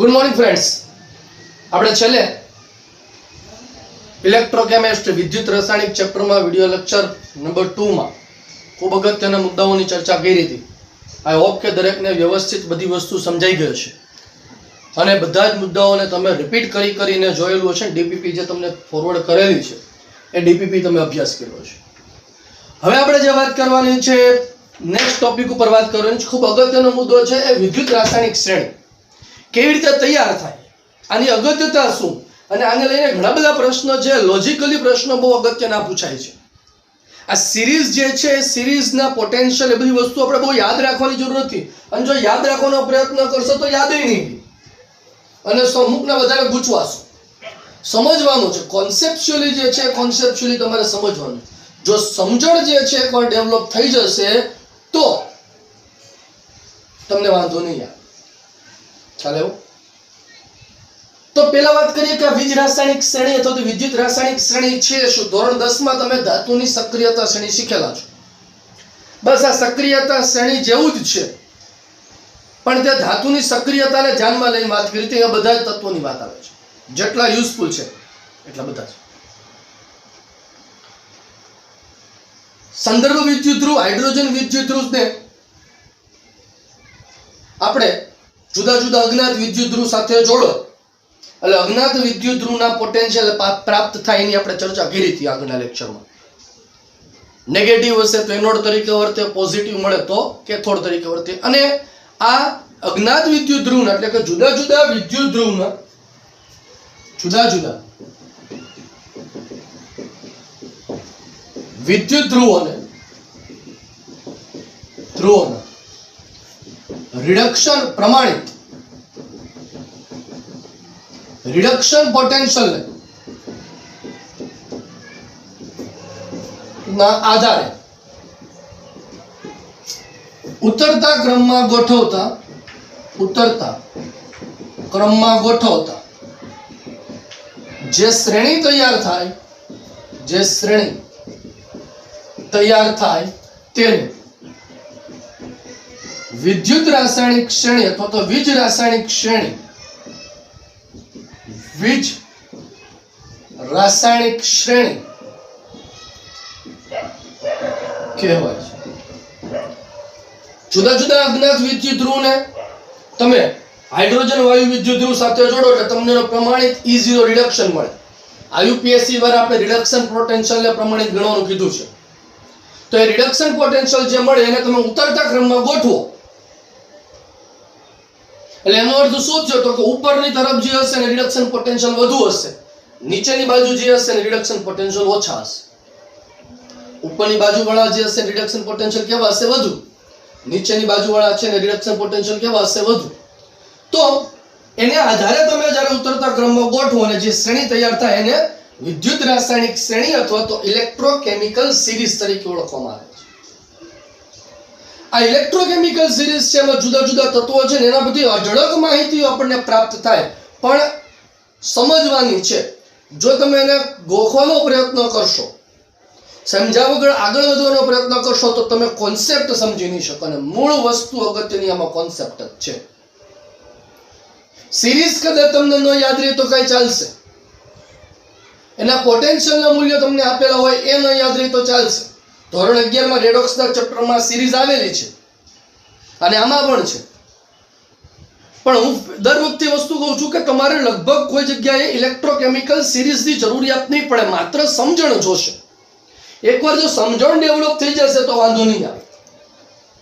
Good morning friends, આપણે છેલ્લે electrochemistry વિદ્યુત રાસાયણિક ચેપ્ટરમાં વિડિયો લેક્ચર નંબર 2 માં ખૂબ અગત્યના મુદ્દાઓની ચર્ચા કરી હતી. આઈ હોપ કે દરેકને વ્યવસ્થિત બધી વસ્તુ સમજાઈ ગઈ હશે અને બધા જ મુદ્દાઓને તમે રિપીટ કરીને જોયેલું હશે. ડીપીપી જે તમને ફોરવર્ડ કરેલી છે એ ડીપીપી તમે અભ્યાસ કર્યો છે. હવે આપણે જે વાત કરવાની છે, નેક્સ્ટ ટોપિક ઉપર વાત કરવાની છે. ખૂબ અગત્યનો મુદ્દો છે એ વિદ્યુત રાસાયણિક શ્રેણી કેવી રીતે તૈયાર થાય, આની અગત્યતા શું, અને આને લઈને ઘણા બધા પ્રશ્નો છે. લોજિકલી પ્રશ્નો બહુ અગત્યના પૂછાય છે. આ સિરીઝ જે છે એ સિરીઝના પોટેન્શિયલ એ બધી વસ્તુ આપણે બહુ યાદ રાખવાની જરૂર નથી, અને જો યાદ રાખવાનો પ્રયત્ન કરશો તો યાદ નહીં અને અમુકના વધારે ગૂંચવાશો. સમજવાનું છે કોન્સેપ્ચ્યુઅલી જે છે, કોન્સેપ્ચ્યુઅલી તમારે સમજવાનું. જો સમજણ જે છે એકવાર ડેવલપ થઈ જશે તો તમને વાંધો નહીં યાર. ચાલે એવું તો પેલા વાત કરીએ કે વીજ રાસાયણિક શ્રેણી અથવા તો વિદ્યુત રાસાયણિક શ્રેણી છે શું. ધોરણ 10 માં તમે ધાતુની સક્રિયતા શ્રેણી શીખેલા છો. બસ આ સક્રિયતા શ્રેણી જેવું જ છે, પણ તે ધાતુની સક્રિયતાને ધ્યાનમાં લઈને વાત કરી હતી. એ બધા જ તત્વોની વાત આવે છે, જેટલા યુઝફુલ છે એટલા બધા છે. સંદર્ભ વિદ્યુતધ્રુવ, હાઇડ્રોજન વિદ્યુતધ્રુવને આપણે જુદા જુદા અજ્ઞાત વિદ્યુતધ્રુવ સાથે જોડો એટલે અજ્ઞાત વિદ્યુતધ્રુવના પોટેન્શિયલ પ્રાપ્ત થાય એની આપણે ચર્ચા કરી હતી આગળના લેક્ચરમાં. નેગેટિવ હશે તો એનોડ તરીકે વર્તે, પોઝિટિવ મળે તો કેથોડ તરીકે વર્તે. અને આ અજ્ઞાત વિદ્યુતધ્રુવના એટલે કે જુદા જુદા વિદ્યુતધ્રુવના જુદા જુદા વિદ્યુત ધ્રુવોના રિડક્શન પ્રમાણિત રિડક્શન પોટેન્શિયલ ના આધારે ઉતરતા ક્રમમાં ગોઠવતા જે શ્રેણી તૈયાર થાય તેને વિદ્યુત રાસાયણિક શ્રેણી અથવા તો વીજ રાસાયણિક શ્રેણી કહેવાય છે. જુદા જુદા અજ્ઞાત વિદ્યુત ધ્રુવને તમે હાઇડ્રોજન વાયુ વિદ્યુત ધ્રુવ સાથે જોડો એટલે તમને પ્રમાણિત E0 રિડક્શન મળે. આયુપીએસસી દ્વારા આપણે રિડક્શન પોટેન્શિયલને પ્રમાણિત ગણવાનું કીધું છે. તો એ રિડક્શન પોટેન્શિયલ જે મળે એને તમે ઉતરતા ક્રમમાં ગોઠવો એટલે એનો અર્થ શું થયો તો કે ઉપરની તરફ જે હશે ને રિડક્શન પોટેન્શિયલ વધુ હશે, નીચેની બાજુ જે હશે ને રિડક્શન પોટેન્શિયલ ઓછા હશે. ઉપરની બાજુ વાળા જે હશે રિડક્શન પોટેન્શિયલ કેવા હશે? વધુ. નીચેની બાજુ વાળા છે ને રિડક્શન પોટેન્શિયલ કેવા હશે? વધુ. તો એને આધારે તમે જ્યારે ઉતરતા ક્રમમાં ગોઠવો અને જે શ્રેણી તૈયાર થાય એને વિદ્યુત રાસાયણિક શ્રેણી અથવા તો ઇલેક્ટ્રોકેમિકલ સિરીઝ તરીકે ઓળખવામાં આવે છે. આ ઇલેક્ટ્રોકેમિકલ સિરીઝ છે એમાં જુદા જુદા તત્વો છે ને એના બધી અઢળક માહિતીઓ આપણને પ્રાપ્ત થાય, પણ સમજવાની છે. જો તમે એને ગોખવાનો પ્રયત્ન કરશો, સમજ્યા વગર આગળ વધવાનો પ્રયત્ન કરશો તો તમે કોન્સેપ્ટ સમજી નહીં શકો. અને મૂળ વસ્તુ અગત્યની આમાં કોન્સેપ્ટ જ છે. સિરીઝ કદાચ તમને ન યાદ રહે તો કઈ ચાલશે, એના પોટેન્શિયલના મૂલ્ય તમને આપેલા હોય એ ન યાદ રહે તો ચાલશે. ધોરણ 11 માં રેડોક્સના ચેપ્ટરમાં સિરીઝ આવેલી છે અને આમાં પણ છે, પણ હું દર વખતે વસ્તુ કહું છું કે તમારે લગભગ કોઈ જગ્યાએ ઇલેક્ટ્રોકેમિકલ સિરીઝની જરૂરિયાત નહીં પડે, માત્ર સમજણ જોશે. એકવાર જો સમજણ ડેવલપ થઈ જશે તો વાંધો નહીં આવે.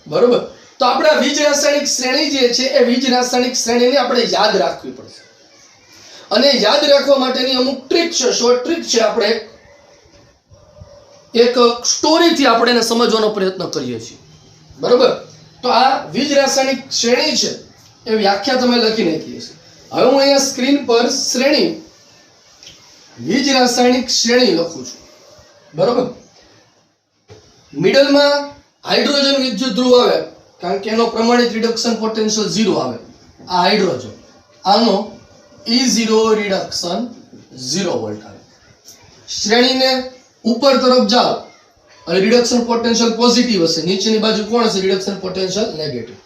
બરોબર? તો આપણે આ વીજ રાસાયણિક શ્રેણી જે છે એ વીજ રાસાયણિક શ્રેણીને આપણે યાદ રાખવી પડશે. અને યાદ રાખવા માટેની અમુક ટ્રીક છે, શોર્ટ ટ્રીક છે. આપણે એક સ્ટોરીથી આપણે એને સમજવાનો પ્રયત્ન કરીએ છીએ. બરોબર? તો આ વીજ રાસાયણિક શ્રેણી છે એ વ્યાખ્યા તમે લખી નાખી છે. હવે હું અહીંયા સ્ક્રીન પર વીજ રાસાયણિક શ્રેણી લખું છું. બરોબર? મિડલમાં હાઇડ્રોજન વિદ્યુત ધ્રુવ આવે કારણ કે એનો પ્રમાણિત રિડક્શન પોટેન્શિયલ 0 આવે. આ હાઇડ્રોજન, આનો E0 રિડક્શન 0 વોલ્ટ આવે. શ્રેણીને ઉપર તરફ જાઓ અને રિડક્શન પોટેન્શિયલ પોઝિટિવ હશે, નીચેની બાજુ કોણ હશે? Reduction potential negative.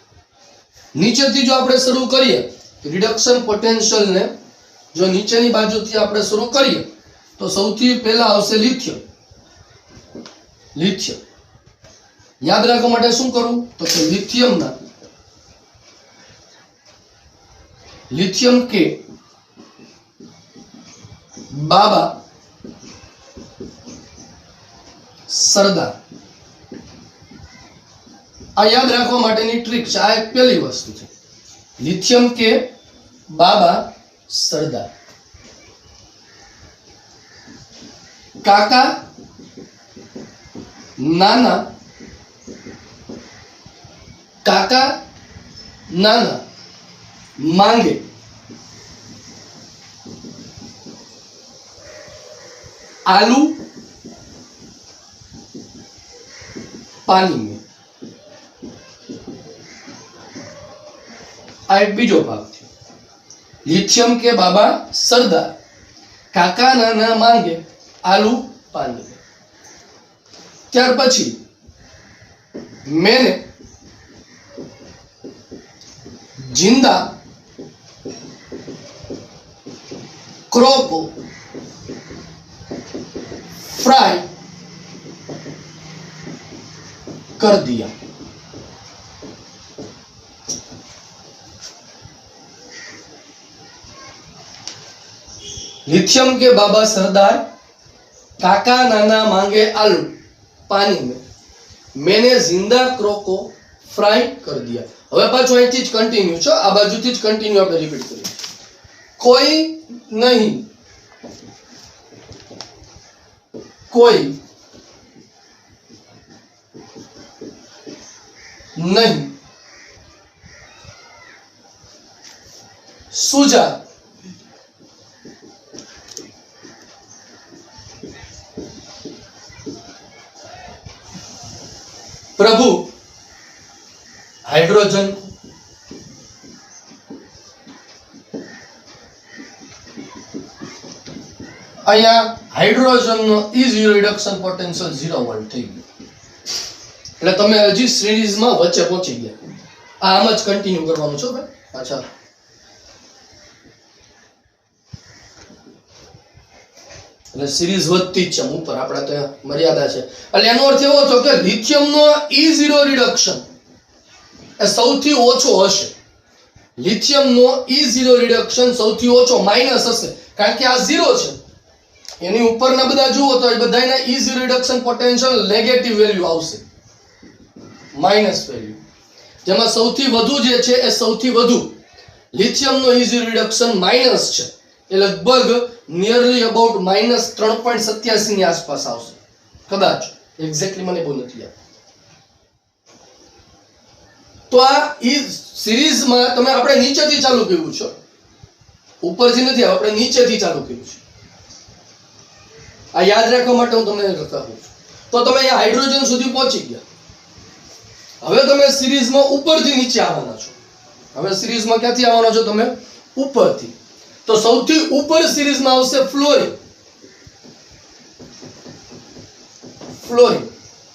નીચેથી જો આપણે શરૂ કરીએ રિડક્શન પોટેન્શિયલ ને જો નીચેની બાજુથી આપણે શરૂ કરીએ તો સૌથી પહેલા આવશે લિથિયમ. લિથિયમ યાદ રાખવા માટે શું કરવું તો કે લિથિયમ કે બાબા સરદાર. આ યાદ રાખવા માટેની ટ્રીક છે. આ એક પહેલી વસ્તુ છે. લિથિયમ કે બાબા સરદાર. કાકા નાના માંગે आलू पानी में. आ एक बीजो भाग थी. लिथियम के बाबा सरदार, काका नाना मांगे आलू पानी में. त्यार पछी मैंने जिंदा क्रो को फ्राई कर दिया. लिथियम के बाबा सरदार, काका नाना मांगे आलू पानी में, मैंने जिंदा क्रो को फ्राई कर दिया. હવે પાછો અહીંથી જ કન્ટિન્યુ છો. આ બાજુથી જ કન્ટિન્યુ આપણે રિપીટ કરીએ. કોઈ નહીં, कोई नहीं सूझा प्रभु हाइड्रोजन અહીંયા હાઇડ્રોજન નો E0 રિડક્શન પોટેન્શિયલ 0 વોલ્ટ થઈ ગયું. એટલે તમે હજી સિરીઝમાં વચ્ચે પહોંચી ગયા. આમ જ કન્ટિન્યુ કરવાનું છો ભાઈ. અચ્છા, એટલે સિરીઝ વધતી જ છે ઉપર. આપણે તો મર્યાદા છે. એટલે એનો અર્થ એવો થયો કે લિથિયમ નો E0 રિડક્શન એ સૌથી ઓછો હશે. લિથિયમ નો E0 રિડક્શન સૌથી ઓછો માઇનસ હશે, કારણ કે આ 0 છે. એની ઉપરના બધા જુઓ તો એ બધાના E0 reduction potential negative value આવશે, માઇનસ વેલ્યુ. જેમાં સૌથી વધુ જે છે એ સૌથી વધુ લિથિયમનો E0 રિડક્શન માઇનસ છે. એ લગભગ નિયરલી અબાઉટ -3.87 ની આસપાસ આવશે કદાચ. એક્ઝેક્ટલી મને બહુ નથી યાદ. તો આ સિરીઝમાં તમે આપણે નીચેથી ચાલુ કર્યું છે, ઉપરથી નથી. આપણે નીચેથી ચાલુ કર્યું છે. આ યાદ રાખવા માટે હું તમને કહું છું. તો તમે અહીંયા હાઇડ્રોજન સુધી પહોંચી ગયા. હવે તમે સિરીઝમાં ઉપરથી નીચે આવવાના છો. હવે સિરીઝમાં ક્યાંથી આવવાના છો તમે? ઉપરથી. તો સૌથી ઉપર સિરીઝમાં આવશે ફ્લોરિન. ફ્લોરિન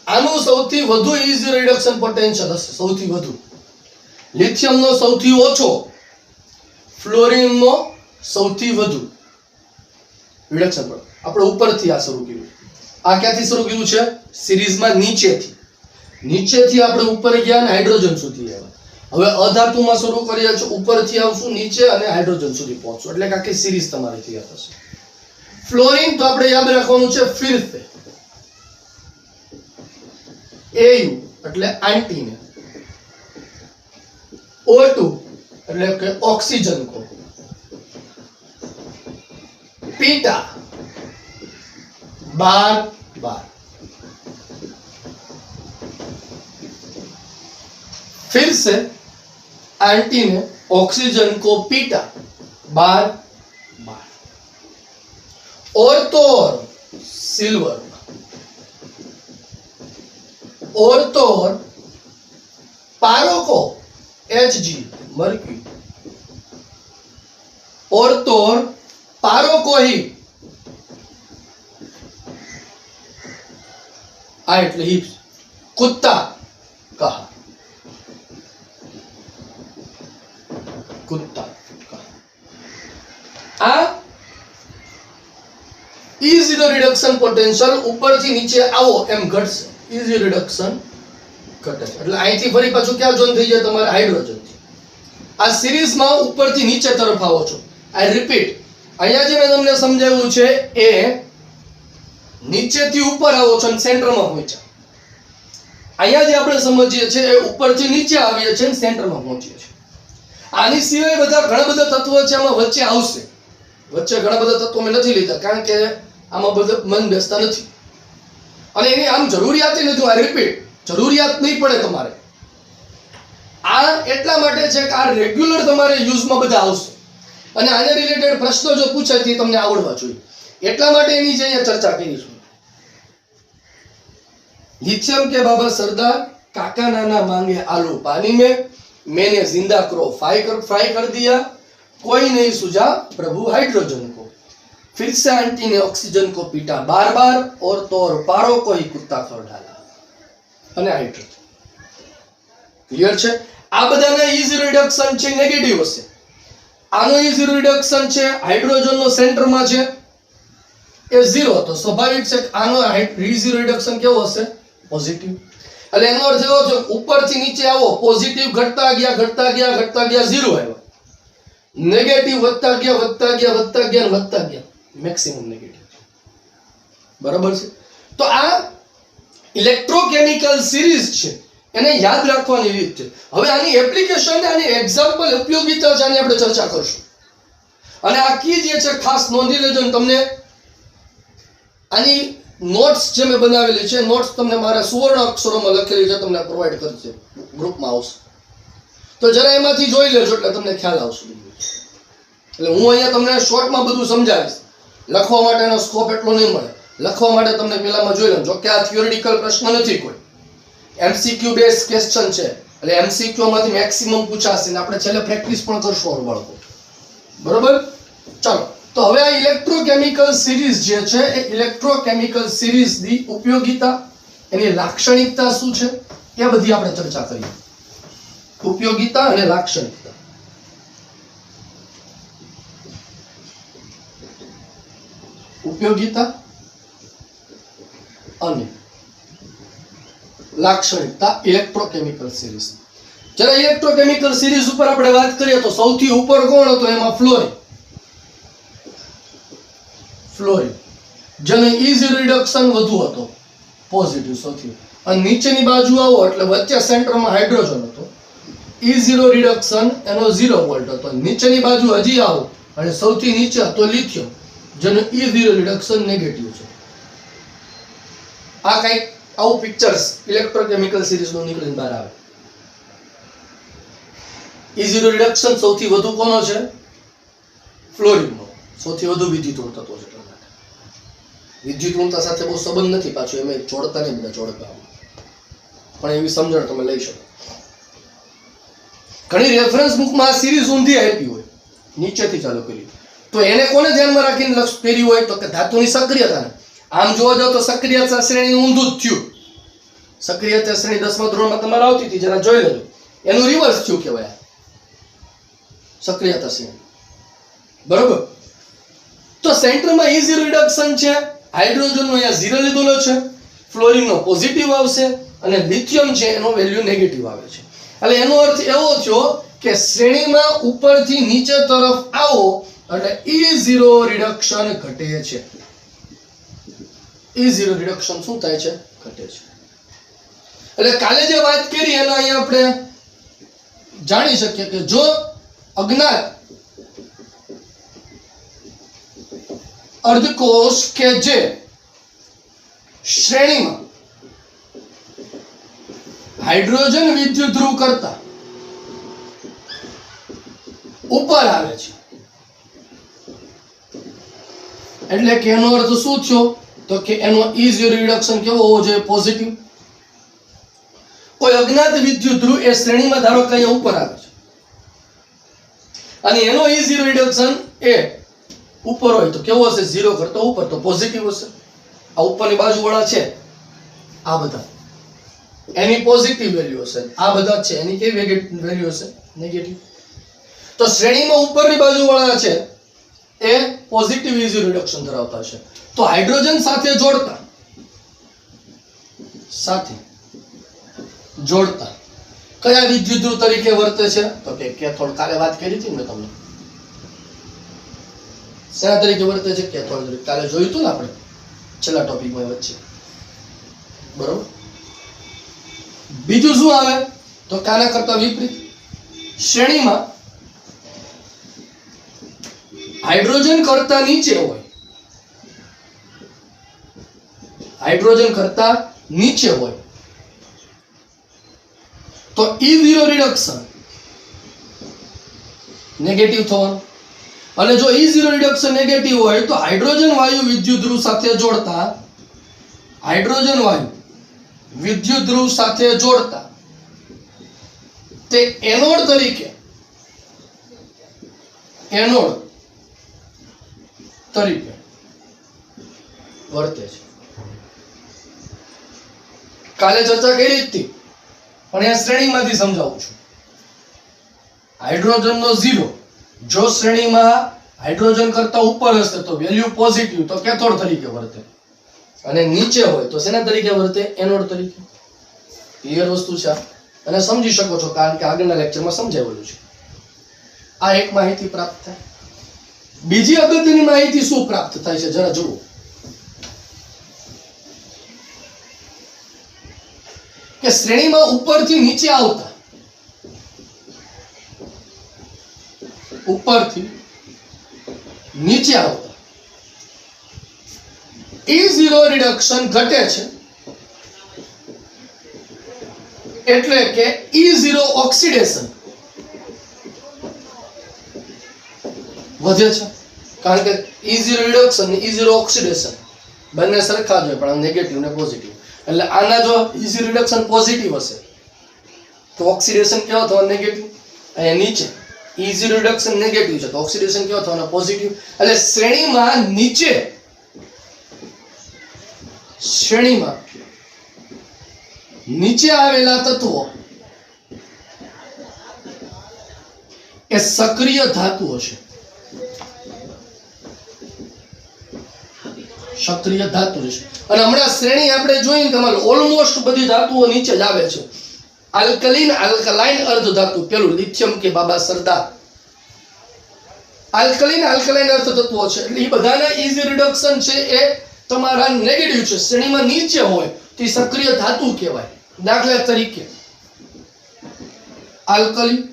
આનું સૌથી વધુ E0 રિડક્શન પોટેન્શિયલ હશે, સૌથી વધુ. લિથિયમનો સૌથી ઓછો, ફ્લોરિનનો સૌથી વધુ રિડક્શન પોટેન્શિયલ. આપણે ઉપરથી આ શરૂ કર્યું. આ ક્યાંથી શરૂ કર્યું છે? સિરીઝમાં નીચેથી. નીચેથી આપણે ઉપર ગયા અને હાઇડ્રોજન સુધી આવ્યા. હવે અધાતુમાં શરૂ કરીએ છીએ, ઉપરથી આવશું નીચે અને હાઇડ્રોજન સુધી પહોંચશું. એટલે કે આખી સિરીઝ તમારી તૈયાર થશે. ફ્લોરિન તો આપણે યાદ રાખવાનું છે ફિરસે. AU એટલે એન્ટીને. O2 એટલે કે ઓક્સિજન કો. पीटा बार बार। फिर से एंटी ने ऑक्सीजन को पीटा बार बार। और तो और सिल्वर, और तो और पारो को Hg मर्क्यूरी, और तो और पारो को ही એટલે ही कुत्ता कहा, कुत्ता। ઝીરો રિડક્શન પોટેન્શિયલ ઉપરથી નીચે આવો એમ ઘટશે. ઈઝી રિડક્શન ઘટે છે એટલે અહીંથી ફરી પાછું ક્યાં જોઈન થઈ જાય તમારે હાઇડ્રોજન. આ સિરીઝમાં ઉપરથી નીચે તરફ આવો છો. આઈ રિપીટ, અહીંયા જે મેં તમને સમજાવ્યું છે એ નીચેથી ઉપર આવો છો અને સેન્ટરમાં પહોંચ્યા. અહીંયા જે આપણે સમજીએ છીએ એ ઉપરથી નીચે આવીએ છીએ અને સેન્ટરમાં પહોંચીએ છીએ. આની સિવાય ઘણા બધા તત્વો છે આમાં વચ્ચે આવશે. વચ્ચે ઘણા બધા તત્વો મેં નથી લીધા કારણ કે આમાં બધા મન બેસતા નથી અને એની આમ જરૂરિયાત નથી. આ રિપીટ, જરૂરિયાત નહીં પડે તમારે. આ એટલા માટે છે કે આ રેગ્યુલર તમારે યુઝમાં બધા આવશે અને આને રિલેટેડ પ્રશ્નો જો પૂછાય તો તમને આવડવા જોઈએ. એટલા માટે એની જે અહીંયા ચર્ચા કરીશું. लिथियम के बाबा सरदार, काका नाना मांगे आलू पानी में, मैंने जिंदा क्रो फ्राई कर दिया, कोई नहीं सूझा प्रभु हाइड्रोजन को, फिर से आंटी ने ऑक्सीजन को पीटा बार बार और तो और पारो को ही कुत्ता कर डाला. અને હાઇડ્રોજન ક્લિયર છે. આ બધાના ઈઝી રિડક્શન છે નેગેટિવ હશે. આનો ઈઝી રિડક્શન છે હાઇડ્રોજનનો સેન્ટરમાં છે એ 0 હતો. સ્વાભાવિક છે આનો ઈઝી રિડક્શન કેવો હશે? પોઝિટિવ. એટલે એનો અર્થ એવો છે ઉપરથી નીચે આવો પોઝિટિવ ઘટતા ગયા 0 આવ્યો. નેગેટિવ વધતા ગયા મેક્સિમમ નેગેટિવ. બરાબર છે. તો આ ઇલેક્ટ્રોકેમિકલ સિરીઝ છે એને યાદ રાખવાની રીત છે. હવે આની એપ્લિકેશન આની એક્ઝામ્પલ ઉપયોગિતા છે આની આપણે ચર્ચા કરશું. અને આ કી જે છે ખાસ નોંધી લેજો. તમને આની નોટ્સ જે મેં બનાવેલી છે નોટ્સ તમને મારા સુવર્ણ અક્ષરોમાં લખેલી છે તમને પ્રોવાઈડ કરશે, ગ્રુપમાં આવશે. તો જરા એમાંથી જોઈ લેજો એટલે તમને ખ્યાલ આવશે. એટલે હું અહીંયા તમને શોર્ટમાં બધું સમજાવીશ. લખવા માટેનો સ્કોપ એટલો નહીં મળે. લખવા માટે તમને પેલામાં જોઈ લો. જો કે આ થિયોરિટિકલ પ્રશ્ન નથી, કોઈ એમસીક્યુ બેઝ ક્વેશ્ચન છે એટલે એમસીક્યુ માંથી મેક્સિમમ પૂછાશે ને આપણે છેલ્લે પ્રેક્ટિસ પણ કરશું બાળકો. બરોબર. ચાલો, તો હવે આ ઇલેક્ટ્રોકેમિકલ સિરીઝ જે છે એ ઇલેક્ટ્રોકેમિકલ સિરીઝની ઉપયોગિતા, એની લાક્ષણિકતા શું છે એ બધી આપણે ચર્ચા કરીએ. ઉપયોગિતા અને લાક્ષણિકતા. ઉપયોગિતા અને લાક્ષણિકતા ઇલેક્ટ્રોકેમિકલ સિરીઝ. જ્યારે ઇલેક્ટ્રોકેમિકલ સિરીઝ ઉપર આપણે વાત કરીએ તો સૌથી ઉપર કોણ હતો? એમાં ફ્લોરિન જેનો ઈઝી રિડક્શન વધુ હતો, પોઝિટિવ સૌથી. અને નીચેની બાજુ આવો એટલે વચ્ચે સેન્ટરમાં હાઇડ્રોજન હતો, E0 રિડક્શન એનો 0 વોલ્ટ હતો. નીચેની બાજુ હજી આવો અને સૌથી નીચે હતો લિથિયમ જેનો E0 રિડક્શન નેગેટિવ છે. આ કંઈક આવું પિક્ચર્સ ઇલેક્ટ્રોકેમિકલ સિરીઝનું નીકળીને બહાર આવે. E0 રિડક્શન સૌથી વધુ કોનો છે? ફ્લોરિનનો. સૌથી વધુ વિદ્યુત તત્વો છે. વિદ્યુત ઋણતા સાથે બહુ સંબંધ નથી પાછું, એમ જોડતા નહીં બધા જોડતા, પણ એવી સમજણ તમે લઈ શકો. ઘણી રેફરન્સ બુકમાં આ સિરીઝ ઊંધી આપી હોય, નીચેથી ચાલુ કરી, તો એને કોને ધ્યાનમાં રાખીને લક્ષ પહેર્યું હોય તો કે ધાતુની સક્રિયતાને. આમ જોવા જાવ તો સક્રિયતા શ્રેણી ઊંધું જ થયું. સક્રિયતા શ્રેણી 10મા ધોરણમાં તમારે આવતી હતી, જરા જોઈ લેજો. એનું રિવર્સ થયું કહેવાય સક્રિયતા શ્રેણી. બરોબર. તો સેન્ટરમાં E0 રિડક્શન છે, હાઇડ્રોજનનો અહીંયા 0 લીધેલો છે, ફ્લોરિનનો પોઝિટિવ આવશે અને લિથિયમ છે એનો વેલ્યુ નેગેટિવ આવે છે. એટલે એનો અર્થ એવો થયો કે શ્રેણીમાં ઉપરથી નીચે તરફ આવો એટલે E0 રિડક્શન ઘટે છે. E0 રિડક્શન શું થાય છે? ઘટે છે. એટલે કાલે જે વાત કરી એના અહીંયા આપણે જાણી શકીએ કે જો અજ્ઞાત अर्धकोश के जे श्रेणी में हाइड्रोजन विद्युत ध्रुव करता ऊपर आवे छे એટલે કે એનો અર્થ શું થયો? તો કે એનો E0 રિડક્શન કેવો હોવો જોઈએ? પોઝિટિવ. કોઈ અજ્ઞાત વિદ્યુત ધ્રુવ એ શ્રેણીમાં ધારો કે અહીંયા ઉપર આવે છે અને એનો E0 રિડક્શન એ ઉપર હોય તો કેવો હશે? 0 કરતો ઉપર, તો પોઝિટિવ હશે. આ ઉપરની બાજુ વાળા છે આ બધા એની પોઝિટિવ વેલ્યુ હશે, આ બધા છે એની કેવી વેલ્યુ હશે? નેગેટિવ. તો શ્રેણીમાં ઉપરની બાજુ વાળા છે એ પોઝિટિવ E0 રિડક્શન ધરાવતા છે. તો હાઇડ્રોજન સાથે જોડતા કયા વિદ્યુતધ્રુવ તરીકે વર્તે છે? તો કે કેથોડ. કાલે વાત કરી હતી મેં તમને. શેના તરીકે વર્તે છે? કેથોડ તરીકે. કાલે જોયું હતું ને આપણે છેલ્લા ટોપિકમાં વચ્ચે. બરોબર. બીજું શું આવે? તો કાના કરતા વિપરીત શ્રેણીમાં હાઇડ્રોજન કરતા નીચે હોય. હાઇડ્રોજન કરતા નીચે હોય તો E0 રિડક્શન નેગેટિવ થવાનું. અને જો E0 રિડક્શન નેગેટિવ હોય તો હાઇડ્રોજન વાયુ વિદ્યુત ધ્રુવ સાથે જોડતા તે એનોડ તરીકે વર્તે છે. કાલે ચર્ચા કરી હતી પણ આ શ્રેણીમાંથી સમજાવું છું. હાઇડ્રોજનનો 0 જો શ્રેણીમાં હાઇડ્રોજન કરતા ઉપર હશે તો વેલ્યુ પોઝિટિવ, તો કેથોડ તરીકે વર્તે. અને નીચે હોય તો શેના તરીકે વર્તે? એનોડ તરીકે. ક્લિયર વસ્તુ છે અને સમજી શકો છો કારણ કે આગળના લેક્ચરમાં સમજાવેલું છે. આ એક માહિતી પ્રાપ્ત થાય. બીજી અગત્યની માહિતી શું પ્રાપ્ત થાય છે જરા જુઓ. કે શ્રેણીમાં ઉપરથી નીચે આવતા E0 રિડક્શન ઘટે છે એટલે કે E0 ઓક્સિડેશન વધે છે. કારણ કે E0 રિડક્શન અને E0 ઓક્સિડેશન બંને સરખા જ હોય પણ નેગેટિવ ને પોઝિટિવ. એટલે આના જો E0 રિડક્શન પોઝિટિવ હશે તો ઓક્સિડેશન કેવો થવાનો? નેગેટિવ. અહીંયા નીચે E0 રિડક્શન નેગેટિવ છે તો ઓક્સિડેશન કેવો થવાનો? પોઝિટિવ. એટલે શ્રેણીમાં નીચે આવેલા તત્વો એ સક્રિય ધાતુ હશે. અને હમણાં શ્રેણી આપણે જોઈએ તમારે ઓલમોસ્ટ બધી ધાતુઓ નીચે જ આવે છે. આલ્કલાઇન અર્ધ ધાતુ, પેલું લિથિયમ કે બાબા સરદાર, આલ્કલાઇન અર્ધ તત્વો છે. એટલે એ બધાના E0 રિડક્શન છે એ તમારા નેગેટિવ છે. શ્રેણીમાં નીચે હોય તે સક્રિય ધાતુ કહેવાય. દાખલા તરીકે આલ્કલી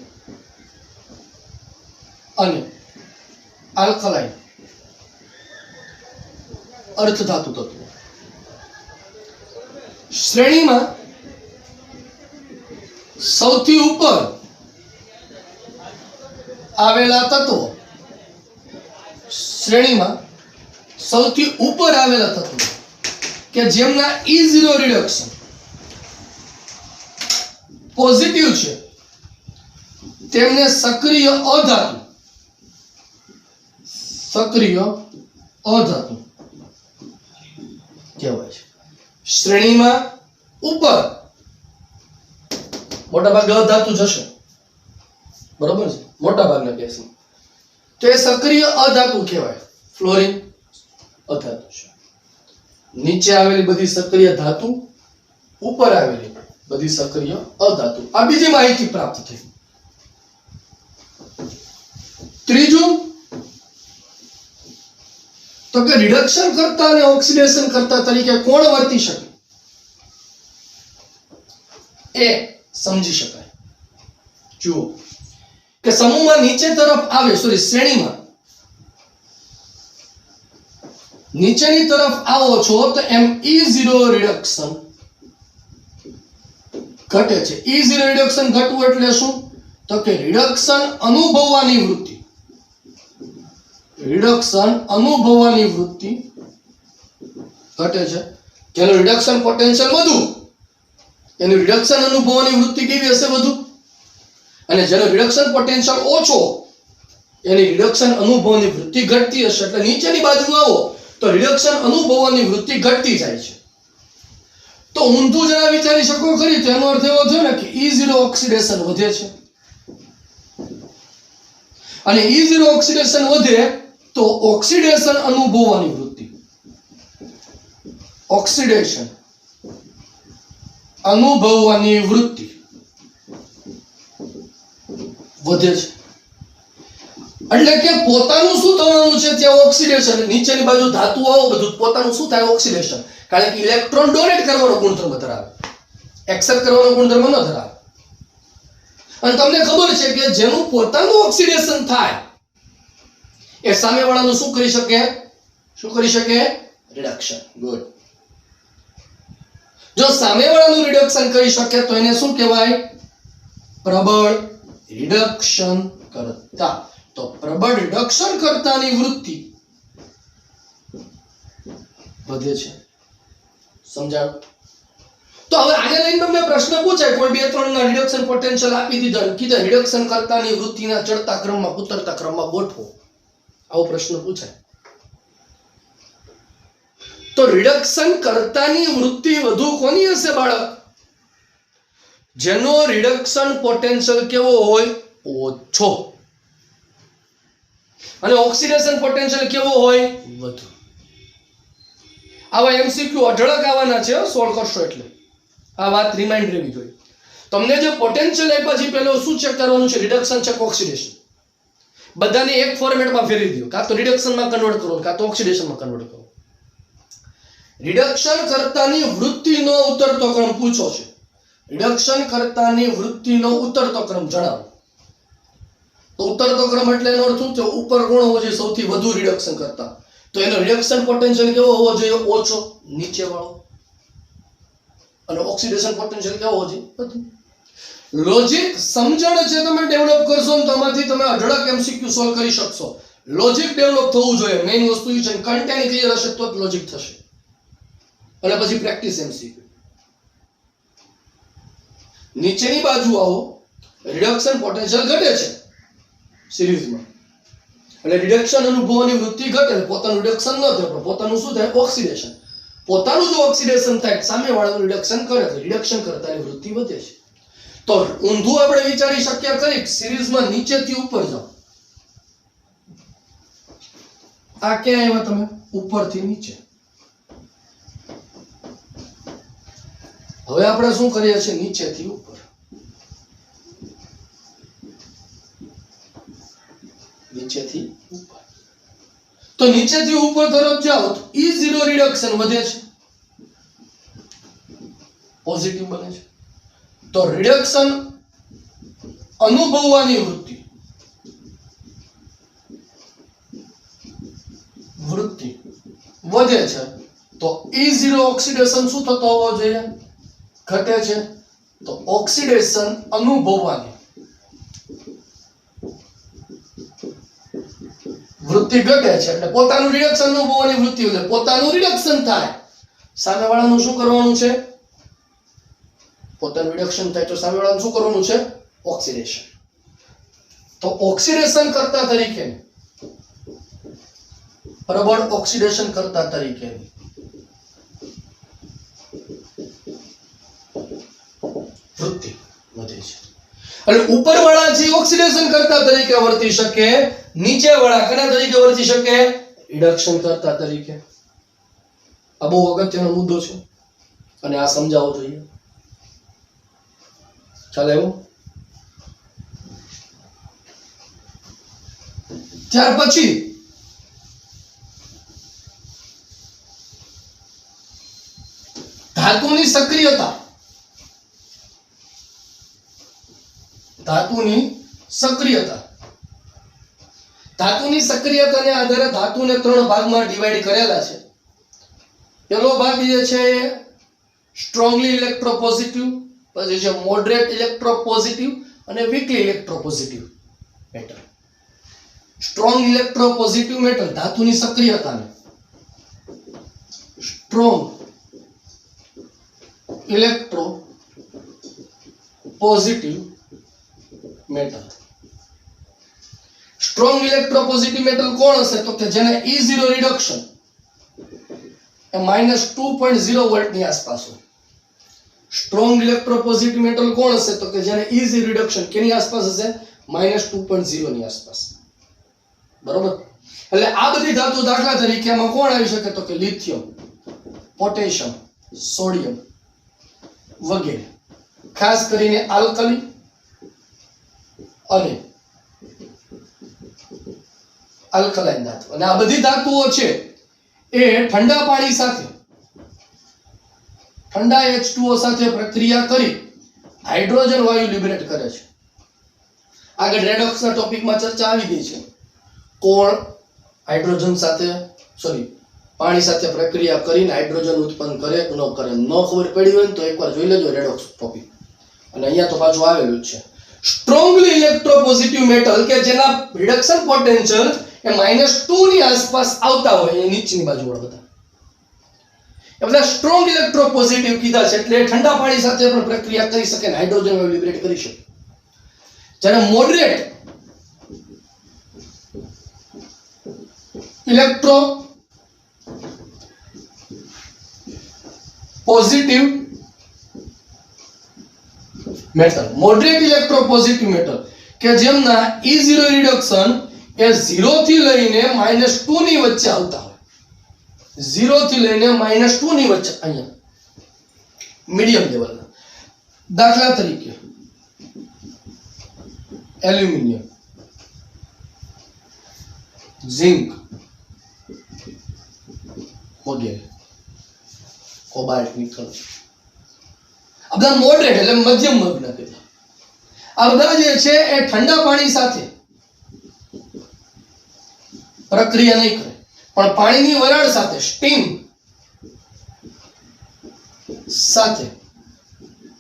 અને આલ્કલાઇન અર્ધ ધાતુ તત્વો. શ્રેણીમાં સૌથી ઉપર આવેલા તત્વો કે જેમના E0 રિડક્શન પોઝિટિવ છે તેમને સક્રિય અધાતુ કહેવાય છે. શ્રેણીમાં ઉપર મોટા ભાગે અધાતુ જશે, બરોબર છે, મોટા ભાગના કેસમાં તો એ સક્રિય અધાતુ કહેવાય. ફ્લોરિન અધાતુ છે. નીચે આવેલી બધી સક્રિય ધાતુ, ઉપર આવેલી બધી સક્રિય અધાતુ. આ બીજી માહિતી પ્રાપ્ત થઈ. ત્રીજું તો કે રિડક્શન કરતા અને ઓક્સિડેશન કરતા તરીકે કોણ વર્તી શકે એ સમજી શકાય. જુઓ કે સમૂહમાં નીચે તરફ આવે, શ્રેણીમાં નીચેની તરફ આવો છો તો એમ E0 રિડક્શન ઘટે છે. E0 રિડક્શન ઘટવું એટલે શું? તો કે રિડક્શન અનુભવવાની વૃત્તિ ઘટે છે. જેનું રિડક્શન પોટેન્શિયલ વધુ એનું રિડક્શન અનુભવવાની વૃત્તિ કેવી હશે? વધુ. અને જેનું રિડક્શન પોટેન્શિયલ ઓછો એની રિડક્શન અનુભવવાની વૃત્તિ ઘટતી હશે. એટલે નીચેની બાજુ આવો તો રિડક્શન અનુભવવાની વૃત્તિ ઘટતી જાય છે. તો ઊંધું જરા વિચારી શકો ખરી. તો એનો અર્થ એવો થયો ને કે E0 ઓક્સિડેશન વધે છે. અને E0 ઓક્સિડેશન વધે તો ઓક્સિડેશન અનુભવવાની વૃત્તિ, ઓક્સિડેશન અનુભવવાની વૃત્તિ વધે છે. એટલે કે પોતાનું શું થવાનું છે ત્યાં ઓક્સિડેશન, નીચેની બાજુ ધાતુ આવો બધું પોતાનું શું થાય ઓક્સિડેશન, કારણ કે ઇલેક્ટ્રોન ડોનેટ કરવાનો ગુણધર્મ ધરાવે, એક્સેપ્ટ કરવાનો ગુણધર્મ ન ધરાવે. અને તમને ખબર છે કે જેનું પોતાનું ઓક્સિડેશન થાય એ સામેવાળાનું શું કરી શકે, રિડક્શન. ગુડ. જો સામેવાળાનું રિડક્શન કરી શકે તો એને શું કહેવાય, પ્રબળ રિડક્શન કરતા. તો પ્રબળ રિડક્શન કરતાની વૃત્તિ વધે છે. સમજાયું? તો હવે આને લઈને તમને પ્રશ્ન પૂછાય, કોઈ 2-3 ના રિડક્શન પોટેન્શિયલ આપી દીધા, કીધા રિડક્શન કરતાની વૃત્તિના ચડતા ક્રમમાં ઉતરતા ક્રમમાં ગોઠવો, આવો પ્રશ્ન પૂછાય. તો રિડક્શન કરતાની વૃત્તિ વધુ કોની હશે બાળક? જેનો રિડક્શન પોટેન્શિયલ કેવો હોય, ઓછો, અને ઓક્સિડેશન પોટેન્શિયલ કેવો હોય, વધુ. આવા એમસીક્યુ અઢળક આવવાના છે, સોલ્વ કરશો એટલે આ વાત રિમાઇન્ડ રહેવી જોઈએ. તમને જે પોટેન્શિયલ આપ્યા છે પહેલો શું ચેક કરવાનું છે, રિડક્શન છે કે ઓક્સિડેશન. બધાને એક ફોર્મેટમાં ફેરવી દો, કાં તો રિડક્શનમાં કન્વર્ટ કરો કાં તો ઓક્સિડેશનમાં કન્વર્ટ કરો. રિડક્શન કરતાની વૃત્તિનો ઉતરતો ક્રમ પૂછો છે. રિડક્શન કરતાની વૃત્તિનો ઉતરતો ક્રમ જણાવો. તો ઉતરતો ક્રમ એટલે એનો અર્થ શું છે, ઉપર કોણ હોવો જોઈએ, સૌથી વધુ રિડક્શન કરતા. તો એનો રિડક્શન પોટેન્શિયલ કેવો હોવો જોઈએ, ઓછો, નીચે વાળો. અને ઓક્સિડેશન પોટેન્શિયલ કેવો હોવો જોઈએ, વધુ. લોજિક સમજણ છે તમે ડેવલપ કરશો ને તમારથી તમે અઢળક એમસીક્યુ સોલ્વ કરી શકશો. લોજિક ડેવલપ થવું જોઈએ, મેઇન વસ્તુ એ છે. કન્ટેન્ટ ક્લિયર હશે તો જ લોજિક થશે, અને પછી પ્રેક્ટિસ એમસીક્યુ. નીચેની બાજુ આવો, રિડક્શન પોટેન્શિયલ ઘટે છે સિરીઝમાં, એટલે રિડક્શન અનુભવવાની વૃત્તિ ઘટે, પોતાનું રિડક્શન ન થાય પણ પોતાનું શું થાય, ઓક્સિડેશન. પોતાનું જો ઓક્સિડેશન થાય સામેવાળાનું રિડક્શન કરે તો રિડક્શન કરતાની વૃત્તિ વધે છે. તો ઊંધું આપણે વિચારી શકીએ ખરી, સિરીઝમાં નીચેથી ઉપર જાઓ. આ ક્યાં આવ્યા તમે, ઉપરથી નીચે. હવે આપણે શું કરીએ છીએ, નીચેથી ઉપર. નીચેથી ઉપર. તો નીચેથી ઉપર તરફ જાઓ તો E0 રિડક્શન વધે છે, પોઝિટિવ બને છે. તો રિડક્શન અનુભવવાની વૃત્તિ વધે છે. તો E0 ઓક્સિડેશન શું થતો હોવો જોઈએ, ઘટે છે. તો ઓક્સિડેશન અનુભવવાની વૃત્તિ ઘટે છે, એટલે પોતાનું રિડક્શન અનુભવવાની વૃત્તિ વધે. પોતાનું રિડક્શન થાય, સામેવાળાનું શું કરવાનું છે, પોતાનું રિડક્શન થાય તો સામેવાળાનું શું કરવાનું છે, ઓક્સિડેશન. તો ઓક્સિડેશન કરતા તરીકે, પ્રબળ ઓક્સિડેશન કરતા તરીકે વૃત્તિ વધે છે. એટલે ઉપરવાળા જે ઓક્સિડેશન કરતા તરીકે વર્તી શકે, નીચેવાળા કના તરીકે વર્તી શકે, રિડક્શન કરતા તરીકે. આ બહુ અગત્યનો મુદ્દો છે અને આ સમજાવવો જોઈએ. ચાલે એવું. ત્યાર પછી ધાતુની સક્રિયતા. ધાતુની સક્રિયતાને આધારે ધાતુને 3 ભાગમાં ડિવાઈડ કરેલા છે. પહેલો ભાગ જે છે એ સ્ટ્રોંગલી ઇલેક્ટ્રોપોઝિટિવ, પછી છે મોડરેટ ઇલેક્ટ્રોપોઝિટિવ અને વીકલી ઇલેક્ટ્રોપોઝિટિવ મેટર. સ્ટ્રોંગ ઇલેક્ટ્રોપોઝિટિવ મેટર ધાતુની સક્રિયતાને સ્ટ્રોંગ ઇલેક્ટ્રોપોઝિટિવ મેટર. સ્ટ્રોંગ ઇલેક્ટ્રોપોઝિટિવ મેટર કોણ હશે, તો કે જેને E0 રિડક્શન એ -2.0 વોલ્ટની આસપાસ હોય. સ્ટ્રોંગ ઇલેક્ટ્રોપોઝિટિવ મેટર કોણ હશે, તો કે જેને E0 રિડક્શન કેની આસપાસ હશે, -2.0 ની આસપાસ. બરોબર. એટલે આ બધી ધાતુ દાખલા તરીકે આમાં કોણ આવી શકે તો કે લિથિયમ, પોટેશિયમ, સોડિયમ વગેરે, ખાસ કરીને આલ્કલી અને આલ્કલાઇન ધાતુ. અને આ બધી ધાતુઓ છે એ ઠંડા પાણી સાથે, ઠંડા H2O સાથે પ્રક્રિયા કરી હાઇડ્રોજન વાયુ લિબરેટ કરે છે. આગળ રેડોક્સના ટોપિકમાં ચર્ચા આવી ગઈ છે. કોણ હાઇડ્રોજન સાથે પાણી સાથે પ્રક્રિયા કરીને હાઇડ્રોજન ઉત્પન્ન કરે કે ન કરે, ન ખબર પડી હોય તો એકવાર જોઈ લેજો રેડોક્સ ટોપિક. અને અહીંયા તો પાછું આવેલું જ છે. સ્ટ્રોંગલી ઇલેક્ટ્રોપોઝિટિવ મેટલ કે જેના રિડક્શન પોટેન્શિયલ એ -2 ની આસપાસ આવતા હોય, એ નીચેની બાજુ વાળા બધા એ બધા સ્ટ્રોંગ ઇલેક્ટ્રોપોઝિટિવ કીધા છે. એટલે ઠંડા પાણી સાથે પણ પ્રક્રિયા કરી શકે ને હાઇડ્રોજન વાયુ લિબરેટ કરી શકે. જ્યારે moderate electro positive metal, moderate electropositive metal કે જેમના E0 રિડક્શન એ 0 થી લઈને -2 ની વચ્ચે આવતા હોય, 0 થી લઈને -2 ની વચ્ચે, અહીંયા મીડિયમ લેવલના. દાખલા તરીકે એલ્યુમિનિયમ, ઝિંક વગેરે, કોબાલ્ટ, નિકલ, આ બધા મોડરેટ એટલે મધ્યમ વર્ગના કહેવાય. આ બધા જે છે એ ઠંડા પાણી સાથે પ્રક્રિયા નહીં કરે, પણ પાણીની વરાળ સાથે, સ્ટીમ સાથે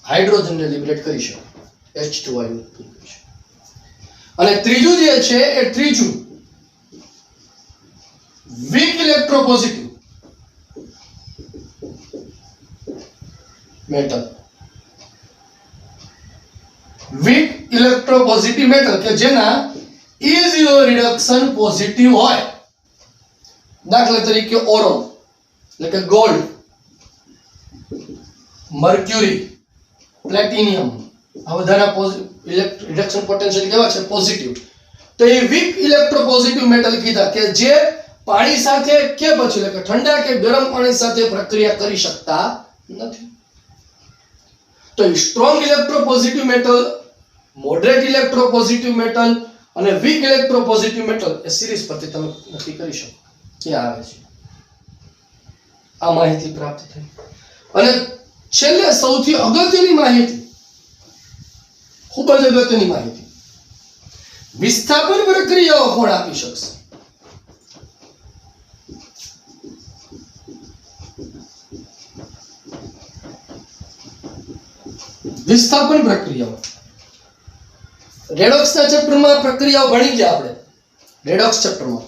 હાઇડ્રોજનને લિબરેટ કરી શકે, H2 વાયુ ઉત્પન્ન કરી શકે. અને ત્રીજું જે છે એ ત્રીજું વીક ઇલેક્ટ્રોપોઝિટિવ મેટલ, વીક ઇલેક્ટ્રોપોઝિટિવ મેટલ કે જેના E0 રિડક્શન પોઝિટિવ હોય. દાખલા તરીકે ઓરોન એટલે કે ગોલ્ડ, મર્ક્યુરી, પ્લેટિનિયમ, આ બધાના રિડક્શન પોટેન્શિયલ કેવા છે? પોઝિટિવ. તો એ વીક ઇલેક્ટ્રોપોઝિટિવ મેટલ કીધા કે જે પાણી સાથે કે પછી એટલે કે ઠંડા કે ગરમ પાણી સાથે પ્રક્રિયા કરી શકતા નથી. તો strong ઇલેક્ટ્રોપોઝિટિવ metal, moderate electropositive metal અને વીક ઇલેક્ટ્રોપોઝિટિવ મેટલ એ સિરીઝ પરથી તમે નક્કી કરી શકો ક્યાં આવે છે. આ માહિતી પ્રાપ્ત થઈ. અને છેલ્લે સૌથી અગત્યની માહિતી, ખૂબ જ અગત્યની માહિતી, વિસ્થાપન પ્રક્રિયાઓ કોણ આપી શકશે? વિસ્થાપન પ્રક્રિયાઓ રેડોક્સના ચેપ્ટરમાં પ્રક્રિયાઓ ભણી ગયા આપણે. રેડોક્સ ચેપ્ટરમાં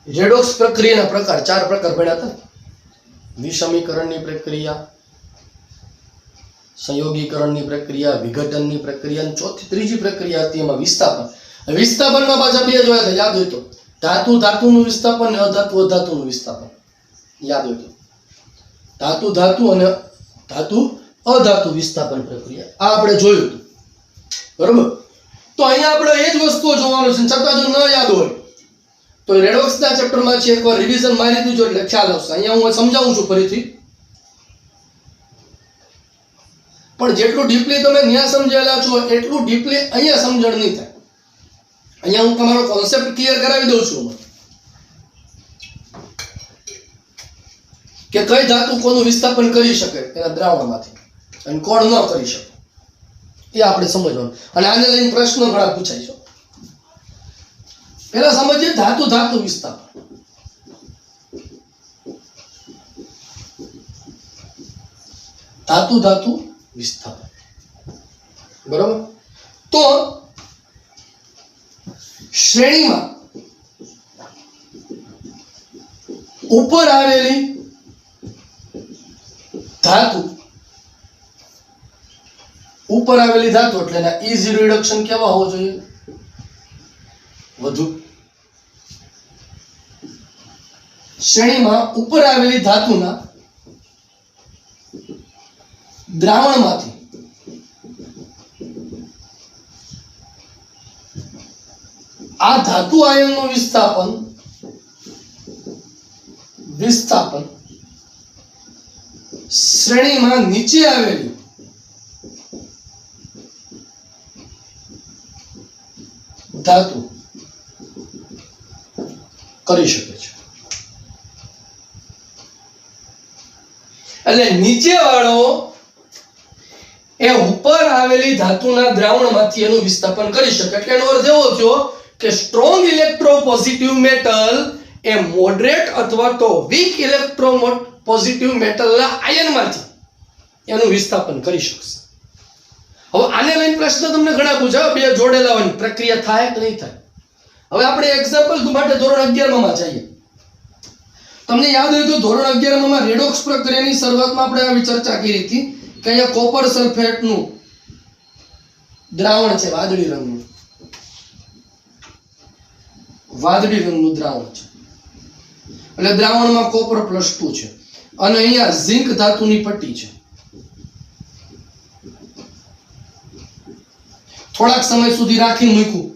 રેડોક્સ પ્રક્રિયાના પ્રકાર 4 પ્રકાર ભણ્યા હતા. વિષમીકરણની પ્રક્રિયા, સંયોગીકરણની પ્રક્રિયા, વિઘટનની પ્રક્રિયા, અને ત્રીજી પ્રક્રિયા હતી એમાં વિસ્થાપન. વિસ્થાપનમાં પાછા 2 જોયા હતા, યાદ હોય તો. ધાતુ ધાતુનું વિસ્થાપન અને અધાતુ અધાતુનું વિસ્થાપન, યાદ હોય તો. ધાતુ ધાતુ અને ધાતુ અધાતુ વિસ્થાપન પ્રક્રિયા આ આપણે જોયું હતું, બરોબર. તો અહીંયા આપણે એ જ વસ્તુઓ જોવાનું છે. છતાં જો ન યાદ હોય તો રેડોક્સના ચેપ્ટરમાં છે, એકવાર રિવિઝન મારી દીજો એટલે ખ્યાલ આવશે. અહીંયા હું સમજાવું છું ફરીથી, પણ જેટલું ડીપલી તમે ત્યાં સમજેલા છો એટલું ડીપલી અહીંયા સમજણ નહીં થાય. અહીંયા હું તમારો કોન્સેપ્ટ ક્લિયર કરાવી દઉં છું કે કઈ ધાતુ કોનું વિસ્થાપન કરી શકે એના દ્રાવણમાંથી અને કોણ ન કરી શકે, એ આપણે સમજવાનું. અને આને લઈને પ્રશ્નો ઘણા પૂછાય છે. પહેલા સમજીએ ધાતુ ધાતુ વિસ્થાપન. ધાતુ ધાતુ વિસ્થાપન, બરોબર. તો શ્રેણીમાં ઉપર આવેલી ધાતુ, ઉપર આવેલી ધાતુ એટલે એના E0 રિડક્શન કેવા હોવો જોઈએ? વધુ. શ્રેણીમાં ઉપર આવેલી ધાતુના દ્રાવણમાંથી આ ધાતુ આયનનું વિસ્થાપન શ્રેણીમાં નીચે આવેલી ધાતુ કરી શકે છે. એટલે નીચે વાળો એ ઉપર આવેલી ધાતુના દ્રાવણમાંથી એનું વિસ્થાપન કરી શકે. એટલે એનો અર્થ એવો થયો કે સ્ટ્રોંગ ઇલેક્ટ્રોપોઝિટિવ મેટલ એ મોડરેટ અથવા તો વીક ઇલેક્ટ્રોપોઝિટિવ મેટલના આયનમાંથી એનું વિસ્થાપન કરી શકશે. હવે આને લઈને પ્રશ્ન તમને ઘણા પૂછાય, બે જોડેલા હોય પ્રક્રિયા થાય કે નહીં થાય. હવે આપણે એક્ઝામ્પલ માટે ધોરણ 11 માં જઈએ. તમને યાદ હોય તો ધોરણ 11 માં રેડોક્સ પ્રક્રિયાની શરૂઆતમાં આપણે આવી ચર્ચા કરી હતી કે અહીંયા કોપર સલ્ફેટનું દ્રાવણ છે, વાદળી રંગનું દ્રાવણ છે. એટલે દ્રાવણમાં કોપર +2 છે અને અહીંયા ઝિંક ધાતુની પટ્ટી છે. થોડાક સમય સુધી રાખી મૂક્યું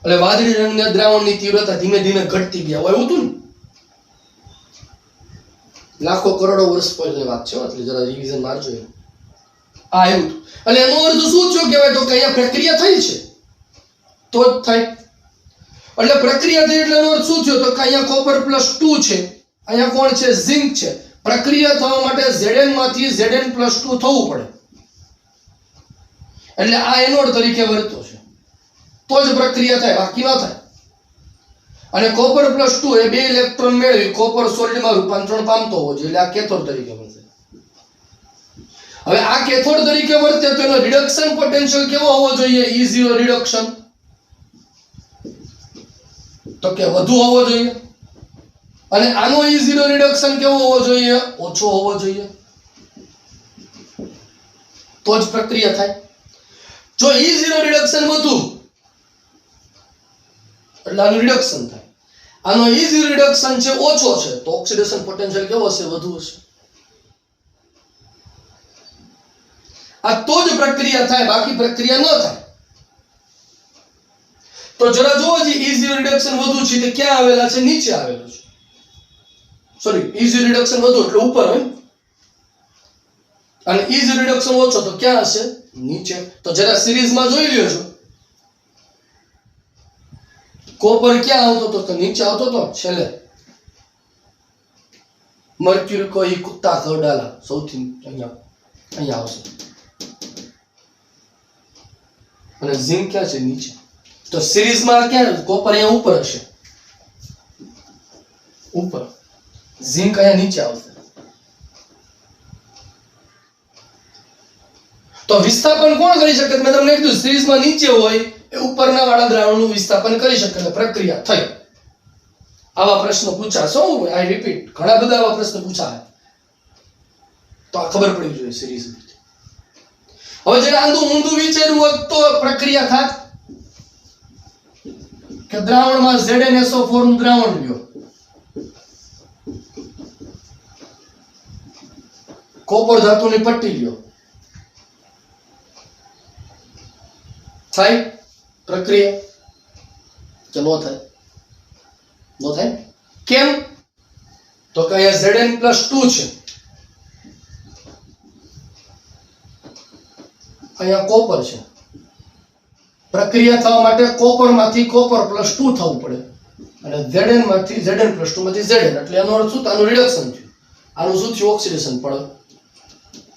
એટલે વાદળી રંગના દ્રાવણની તીવ્રતા ધીમે ધીમે ઘટતી ગયા હોય. એવું હતું ને, લાખો કરોડો વર્ષ પહેલાની વાત છે, એટલે જરા રિવિઝન મારજો. આ એવું. એટલે એનો અર્થ શું થયો કહેવાય તો કે અહીંયા પ્રક્રિયા થઈ છે તો જ થાય. એટલે પ્રક્રિયા થઈ એટલે એનો અર્થ શું થયો તો કે અહીંયા કોપર +2 છે, અહીંયા કોણ છે, ઝિંક છે. પ્રક્રિયા થવા માટે Zn માંથી Zn +2 થવું પડે. એટલે આ એનોડ તરીકે વર્તો છે તો જ પ્રક્રિયા થાય, બાકી ન થાય. અને કોપર +2 એ 2 ઇલેક્ટ્રોન મેળવી કોપર સોલિડમાં રૂપાંતરણ પામતો હોવો જોઈએ, એટલે આ કેથોડ તરીકે વર્તે. હવે આ કેથોડ તરીકે વર્તે તો એનો રિડક્શન પોટેન્શિયલ કેવો હોવો જોઈએ? E0 રિડક્શન તો કે વધુ હોવો જોઈએ. અને આનો E0 રિડક્શન કેવો હોવો જોઈએ? ઓછો હોવો જોઈએ, તો જ પ્રક્રિયા થાય. જો E0 રિડક્શન વધુ એટલે આનું રિડક્શન થાય. આનો E0 રિડક્શન છે ઓછો છે તો ઓક્સિડેશન પોટેન્શિયલ કેવો હશે? વધુ હશે. આ તો જ પ્રક્રિયા થાય, બાકી પ્રક્રિયા ન થાય. તો જરા જોવો જે E0 રિડક્શન વધુ છે તે ક્યાં આવેલા છે? નીચે આવેલું છે. સોરી, E0 રિડક્શન વધુ એટલે ઉપર હોય અને E0 રિડક્શન ઓછો તો ક્યાં હશે? નીચે. તો જરા સિરીઝમાં જોઈ લ્યો છો, કોપર ક્યાં આવતો તો? નીચે આવતો તો છેલ્લે. મર્ક્યુરી કો ઈ કુત્તા ખવડાલા સૌથી અહીંયા આવશે. અને ઝિંક ક્યાં છે? નીચે. તો સિરીઝમાં ક્યાં? કોપર અહીંયા ઉપર હશે, ઉપર. ઝિંક અહીંયા નીચે આવશે. તો વિસ્થાપન કોણ કરી શકે? મેં તમને કીધું સિરીઝમાં નીચે હોય એ ઉપરના વાળા દ્રાવણનું વિસ્થાપન કરી શકે એટલે પ્રક્રિયા થઈ. આવા પ્રશ્નો પૂછાશે. આઈ રિપીટ, ઘણા બધા આવા પ્રશ્નો પૂછાય તો આ ખબર પડવી જોઈએ સિરીઝમાં. હવે જે આંધું ઊંધું વિચાર્યું હોત તો પ્રક્રિયા થાત કે દ્રાવણમાં ZnSO4 નું દ્રાવણ લ્યો, કોપર ધાતુની પટ્ટી લ્યો, થાય પ્રક્રિયા? કે ન થાય? ન થાય. કેમ? તો કે અહીંયા Zn+2 છે, અહીંયા કોપર છે. પ્રક્રિયા થવા માટે કોપરમાંથી કોપર +2 થવું પડે અને Zn માંથી Zn+2 માંથી Zn, એટલે એનો અર્થ શું? આનું રિડક્શન થયું. આનું શું થયું? ઓક્સિડેશન પડે.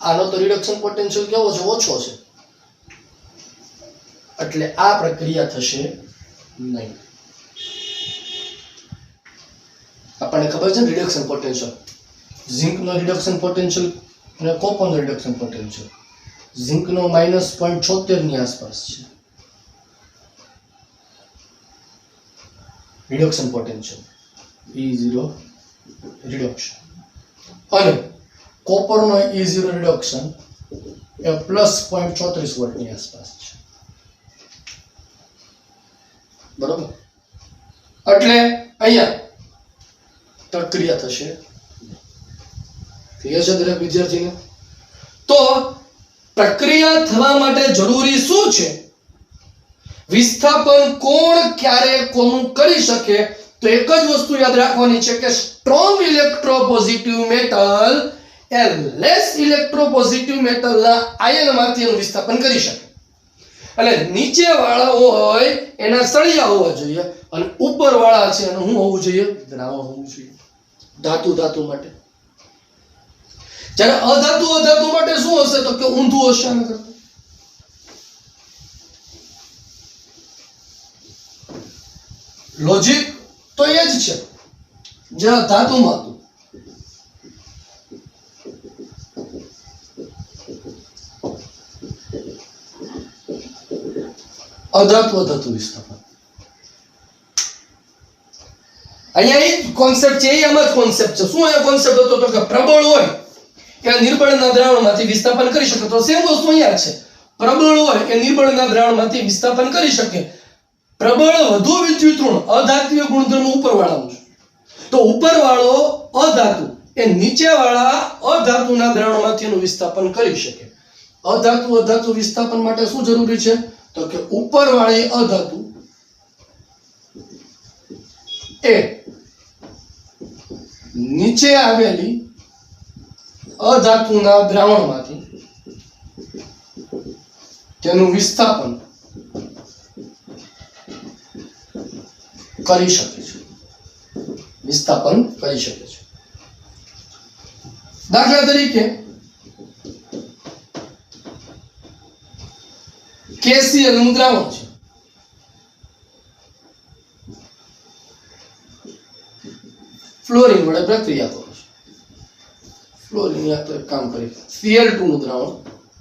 આનો તો રિડક્શન પોટેન્શિયલ કેવો છે? ઓછો છે. એટલે આ પ્રક્રિયા થશે નહીં. આપણને ખબર છે ને રિડક્શન પોટેન્શિયલ, ઝિંક નો રિડક્શન પોટેન્શિયલ અને કોપર નો રિડક્શન પોટેન્શિયલ. ઝિંક નો -0.76 ની આસપાસ છે રિડક્શન પોટેન્શિયલ, E0 રિડક્શન. અને કોપર નો E0 રિડક્શન એ +0.34 વોલ્ટની આસપાસ છે. બરોબર? એટલે અહીંયા પ્રક્રિયા થશે. ક્લિયર છે દરેક વિદ્યાર્થીને? તો પ્રક્રિયા થવા માટે જરૂરી શું છે? વિસ્થાપન કોણ ક્યારે કોનું કરી શકે? તો એક જ વસ્તુ યાદ રાખવાની છે કે સ્ટ્રોંગ ઇલેક્ટ્રોપોઝિટિવ મેટલ એ લેસ ઇલેક્ટ્રોપોઝિટિવ મેટલના આયનમાંથી એનું વિસ્થાપન કરી શકે. એટલે નીચે વાળા હોય એના સળિયા હોવા જોઈએ અને ઉપર વાળા છે એનું શું હોવું જોઈએ? દ્રાવણ હોવું જોઈએ. ધાતુ માટે. જ્યારે અધાતુ માટે શું હશે? તો કે ઊંધું હશે. આના કરતા લોજિક તો એ જ છે જે ધાતુમાં હતું. અધાતુ વિસ્થાપન અહીંયા એ કોન્સેપ્ટ છે. એમ જ કોન્સેપ્ટ છે. શું એ કોન્સેપ્ટ હતો? તો કે પ્રબળ હોય એ નિર્બળના દ્રાવણમાંથી વિસ્થાપન કરી શકે. તો સેમ વસ્તુ અહીંયા છે. પ્રબળ હોય એ નિર્બળના દ્રાવણમાંથી વિસ્થાપન કરી શકે. પ્રબળ વધુ વિદ્યુતઋણ અધાત્વીય ગુણધર્મ ઉપરવાળાનું છે. તો ઉપરવાળો અધાતુ એ નીચેવાળા અધાતુના દ્રાવણમાંથી એનું વિસ્થાપન કરી શકે. અધાતુ વિસ્થાપન માટે શું જરૂરી છે? તો કે ઉપરવાળી અધાતુ એ નીચે આવેલી અધાતુના દ્રાવણમાંથી તેનું વિસ્થાપન કરી શકે છે. દાખલા તરીકે KCl નું દ્રાવણ છે. ફ્લોરિન વડે પ્રક્રિયા કરો છો. ફ્લોરિન યા તો એક કામ કરી Cl2 નું દ્રાવણ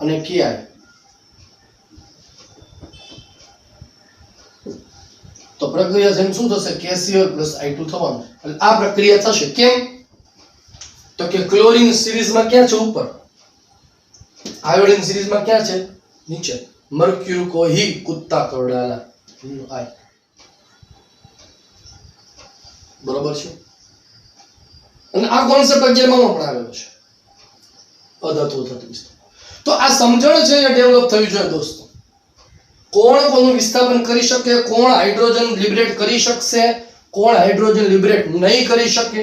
અને Ki. તો પ્રક્રિયા જેમ શું થશે? KCl + I2 થવાનું. એટલે આ પ્રક્રિયા થશે. કેમ? તો કે ક્લોરીન સિરીઝમાં ક્યાં છે? ઉપર. આયોડિન સિરીઝમાં ક્યાં છે? નીચે. મર્ક્યુરી કો હી કુત્તા કરડાલા. બરોબર છે. અને આ કોન્સેપ્ટ 11 માં પણ આવેલો છે. અધાતુ વિસ્થાપન. તો આ સમજણ છે એ ડેવલપ થવી જોઈએ દોસ્તો. કોણ કોનું વિસ્થાપન કરી શકે? કોણ હાઇડ્રોજન લિબરેટ કરી શકશે? કોણ હાઇડ્રોજન લિબરેટ નહીં કરી શકે?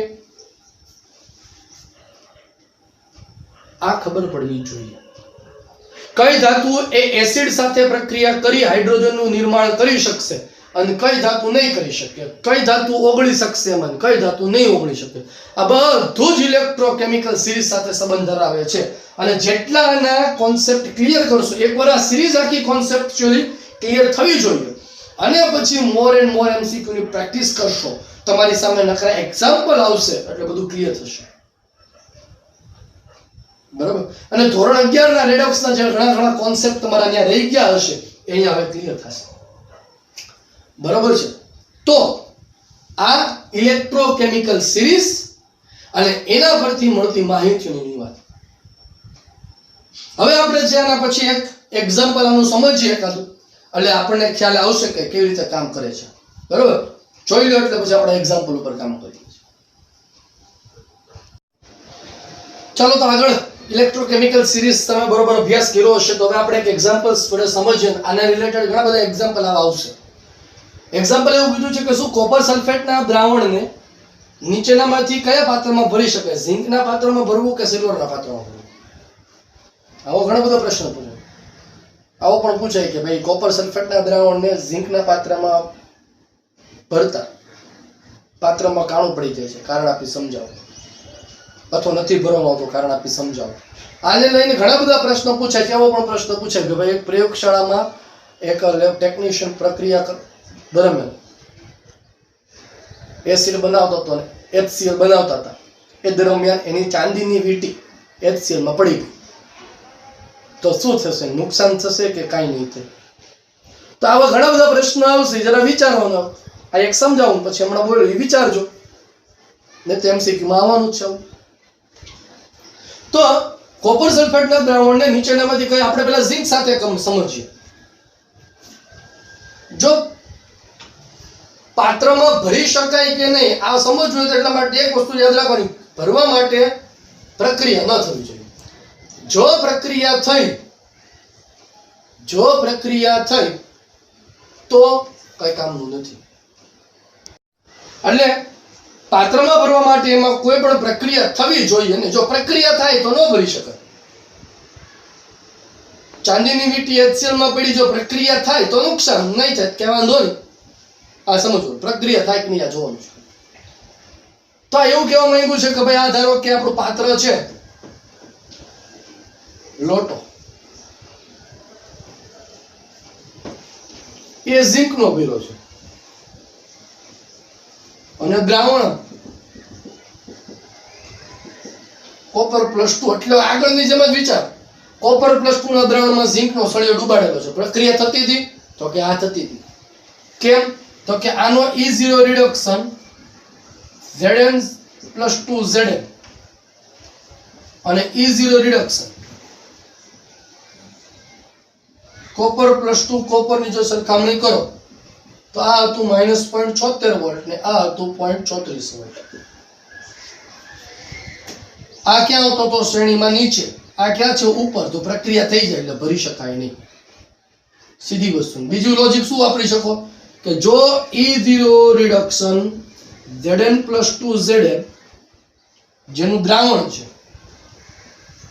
આ ખબર પડવી જોઈએ. કઈ ધાતુ એ એસિડ સાથે પ્રક્રિયા કરી હાઇડ્રોજનનું નિર્માણ કરી શકશે અને કઈ ધાતુ નહીં કરી શકે? કઈ ધાતુ ઓગળી શકશે અને કઈ ધાતુ નહીં ઓગળી શકે? આ બધું જ ઇલેક્ટ્રોકેમિકલ સિરીઝ સાથે સંબંધ ધરાવે છે. અને જેટલા આના કોન્સેપ્ટ ક્લિયર કરશો, એકવાર આ સિરીઝ આખી કોન્સેપ્ચ્યુઅલી ક્લિયર થવી જોઈએ અને પછી મોર એન્ડ મોર એમસીક્યુ ની પ્રેક્ટિસ કરશો, તમારી સામે નકરા એક્ઝામ્પલ આવશે એટલે બધું ક્લિયર થશે. બરાબર. અને ધોરણ 11 ના રેડોક્સ ના જે ઘણા કોન્સેપ્ટ તમારા ત્યાં રહી ગયા હશે એ અહીંયા હવે ક્લિયર થશે. બરાબર છે. તો આ ઇલેક્ટ્રોકેમિકલ સિરીઝ અને એના પરથી મળતી માહિતીની વાત. હવે આપણે જે આના પછી એક એક્ઝામ્પલ આનું સમજીએ એકાદું, એટલે આપણને ખ્યાલ આવશે કે કેવી રીતે કામ કરે છે. બરાબર. જોઈ લો એટલે પછી આપણે એક્ઝામ્પલ ઉપર કામ કરીએ. ચાલો તો આગળ ઇલેક્ટ્રોકેમિકલ સિરીઝ તમે બરોબર અભ્યાસ કર્યો હશે તો હવે આપણે એક એક્ઝામ્પલ્સ વડે સમજીએ. આના રિલેટેડ ઘણા બધા એક્ઝામ્પલ આવશે. એક્ઝામ્પલ એવું કીધું છે કે શું કોપર સલ્ફેટના દ્રાવણને નીચેનામાંથી કયા પાત્રમાં ભરી શકાય? ઝિંકના પાત્રમાં ભરવું કે સિલ્વરના પાત્રમાં ભરવું? આવો ઘણો બધો પ્રશ્ન પૂછાય. આવો પણ પૂછાય કે ભાઈ કોપર સલ્ફેટના દ્રાવણને ઝિંકના પાત્રમાં ભરતા પાત્રમાં કાણું પડી જાય છે, કારણ આપી સમજાવો. અથવા નથી ભરવામાં આવતો, કારણ આપી સમજાવો. આને લઈને ઘણા બધા પ્રશ્નો પૂછાય છે. એવો પણ પ્રશ્ન પૂછાય કે ભાઈ એક પ્રયોગશાળામાં એક લેબ ટેકનિશિયન પ્રક્રિયા દરમિયાન એસિડ બનાવતો હતો અને HCl બનાવતા હતા. એ દરમિયાન એની ચાંદીની વીંટી HCl માં પડી ગઈ તો શું થશે? નુકસાન થશે કે કાંઈ નહીં થાય? તો આવા ઘણા બધા પ્રશ્નો આવશે. જરા વિચારવાનો. આ એક સમજાવું પછી હમણાં બોલ્યો એ વિચારજો, ને તો MCQ માં આવવાનું જ છે. તો કોપર સલ્ફેટના દ્રાવણને નીચેનામાંથી કઈ આપણે પહેલા ઝિંક સાથે સમજીએ. જો પાત્રમાં ભરી શકાય કે નહીં આ સમજવું તો એટલા માટે એક વસ્તુ યાદ રાખવાની, ભરવા માટે પ્રક્રિયા ન થવી જોઈએ. જો પ્રક્રિયા થઈ તો કઈ કામનું નથી. એટલે પાત્રમાં ભરવા માટે એમાં કોઈ પણ પ્રક્રિયા થવી જોઈએ ને જો પ્રક્રિયા થાય તો ન ભરી શકાય. ચાંદીની વીંટી HCl માં પડી જો પ્રક્રિયા થાય તો નુકસાન નહીં થાય કે વાંધો નહીં. આ સમજવું પ્રક્રિયા થાય કે નહીં આ જોવાનું છે. તો એવું કહેવા માંગ્યું છે કે ભાઈ આ ધારો કે આપણું પાત્ર છે લોટો, એ ઝીંક નો ભર્યો છે અને દ્રાવણ કોપર +2 એટલે આગળની જેમ જ વિચાર. કોપર +2 ના દ્રાવણમાં ઝીંક નો સળિયો ડુબાડેલો છે. પ્રક્રિયા થતી હતી તો કે આ થતી હતી. કેમ તો કે આનો E0 રિડક્શન Zn+2Zn અને E0 રિડક્શન કોપર +2 કોપરની જો સરખામણી કરો તો આ હતું -0.76 વોલ્ટ ને આ હતું 0.34 વોલ્ટ. આ ક્યાં આવતો તો શ્રેણીમાં નીચે, આ ક્યાં છે ઉપર, તો પ્રક્રિયા થઈ જાય એટલે ભરી શકાય નહીં. સીધી વસ્તુ. બીજું લોજિક શું વાપરી શકો કે જો E0 રિડક્શન Zn+2Zn જેનું દ્રાવણ છે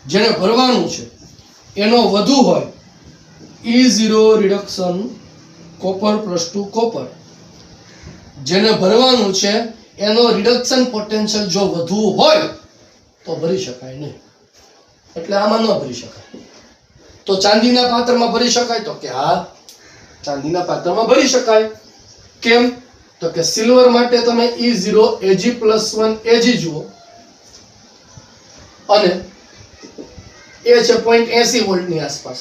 જેને ભરવાનું છે એનો વધુ હોય, E0 રિડક્શન કોપર +2 કોપર જેને ભરવાનું છે એનો રિડક્શન પોટેન્શિયલ જો વધુ હોય તો ભરી શકાય નહીં. એટલે આમાં ન ભરી શકાય. તો ચાંદીના પાત્રમાં ભરી શકાય તો કે હા, ચાંદીના પાત્રમાં ભરી શકાય. કેમ તો કે સિલ્વર માટે તમે E0 Ag+1 Ag જુઓ અને એ છે 0.80 વોલ્ટની આસપાસ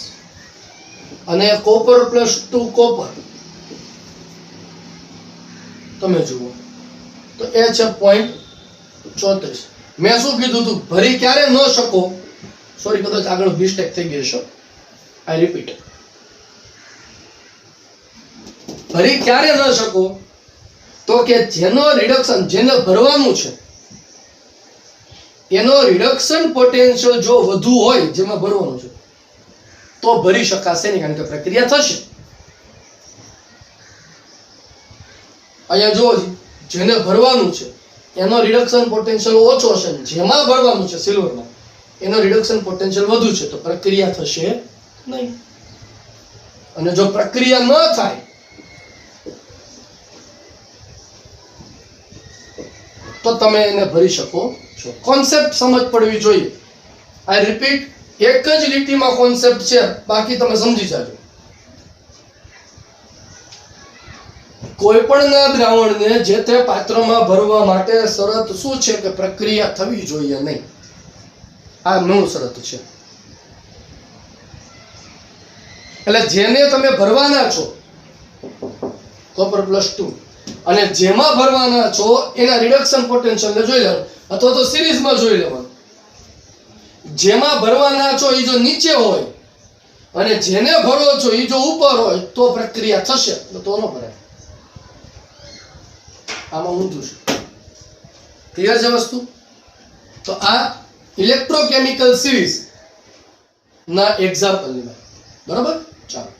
અને કોપર +2 કોપર તમે જુઓ તો એ છે 0.34. મેં શું કીધું તું ભરી ક્યારે ન શકો, સોરી કદાચ આગળ મિસ્ટેક થઈ ગઈ છે, આઈ રિપીટ. ભરી ક્યારે ન શકો તો કે જેનો રિડક્શન જેને ભરવાનું છે એનો રિડક્શન પોટેન્શિયલ જો વધુ હોય જેમાં ભરવાનું છે તો ભરી શકાશે નહીં, કારણ કે પ્રક્રિયા થશે. અહીંયા જો જેને ભરવાનું છે એનો રિડક્શન પોટેન્શિયલ ઓછો હશે, જેમાં ભરવાનું છે સિલ્વરમાં એનો રિડક્શન પોટેન્શિયલ વધુ છે તો પ્રક્રિયા થશે નહીં. અને જો પ્રક્રિયા ન થાય તો તમે એને ભરી શકો છો. કોન્સેપ્ટ સમજ પડવી જોઈએ. આઈ રિપીટ, એક જ લીટીમાં કોન્સેપ્ટ છે, બાકી તમે સમજી જાજો. કોઈ પણ ના દ્રાવણને જે તે પાત્રમાં ભરવા માટે શરત શું છે કે પ્રક્રિયા થવી જોઈએ નહીં. આ મૂળ શરત છે. એટલે જેને તમે ભરવાના છો કોપર +2 અને જેમાં ભરવાના છો એના રિડક્શન પોટેન્શિયલ ને જોઈ લેવાનું અથવા તો સિરીઝમાં જોઈ લેવાનું. જેમાં ભરવાના છો એ જો નીચે હોય અને જેને ભરો છો એ જો ઉપર હોય તો પ્રક્રિયા થશે, તો ન ભરાય. આમાં ઊંધું છે. ક્લિયર છે વસ્તુ? તો આ ઇલેક્ટ્રોકેમિકલ સિરીઝ ના એક્ઝામ્પલ ની વાત. બરાબર? ચાલો.